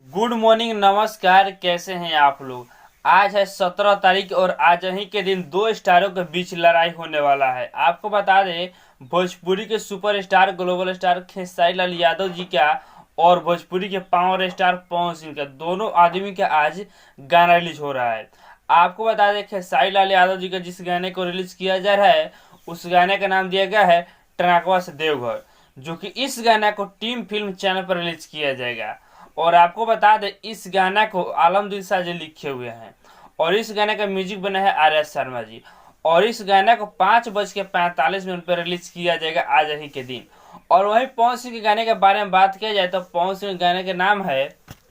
Good morning, नमस्कार। कैसे हैं आप लोग। आज है 17 तारीख और आज ही के दिन दो स्टारों के बीच लड़ाई होने वाला है। आपको बता दें, भोजपुरी के superstar global star Khesari Lal Yadav ji का और भोजपुरी के पावर स्टार पवन सिंह का, दोनों आदमी का आज गाना रिलीज हो रहा है। आपको बता दें, खेसारी लाल यादव जी का जिस गाने को रिलीज किया जा रहा है उस गाने का नाम दिया गया है टनाकवा से देवघर, जो कि इस गाना को टीम फिल्म चैनल पर रिलीज किया जाएगा। और आपको बता दें, इस गाना को आलमदीन शाह जी लिखे हुए हैं और इस गाने का म्यूजिक बना है आर एस शर्मा जी। और इस गाने को 5:45 पर रिलीज किया जाएगा आज ही के दिन। और वहीं पवन सिंह के गाने के बारे में बात किया जाए तो पवन सिंह के गाने का नाम है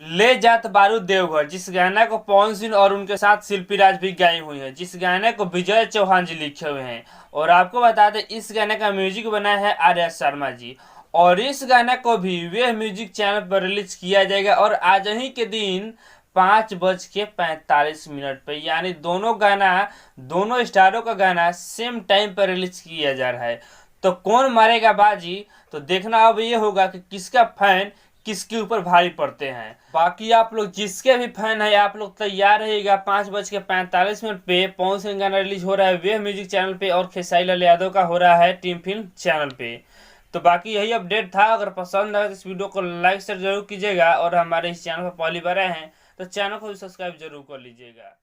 ले जात बारूद देवघर, जिस गाने को पवन सिंह और उनके साथ शिल्पी राज भी गाई हुई है, जिस गाने को विजय चौहान जी लिखे हुए हैं। और आपको बता दें, इस गाने का म्यूजिक बना है आर एस शर्मा जी। और इस गाने को भी वे म्यूजिक चैनल पर रिलीज किया जाएगा और आज ही के दिन 5:45 पे, यानी दोनों स्टारों का गाना सेम टाइम पर रिलीज किया जा रहा है। तो कौन मारेगा बाजी, तो देखना अब ये होगा कि किसका फैन किसके ऊपर भारी पड़ते हैं। बाकी आप लोग जिसके भी फैन है, आप लोग तैयार रहिएगा। 5:45 पे पवन सिंह गाना रिलीज हो रहा है वे म्यूजिक चैनल पे और खेसारी लाल यादव का हो रहा है टीम फिल्म चैनल पे। तो बाकी यही अपडेट था। अगर पसंद आए तो इस वीडियो को लाइक शेयर जरूर कीजिएगा और हमारे इस चैनल पर पहली बार आए हैं तो चैनल को भी सब्सक्राइब जरूर कर लीजिएगा।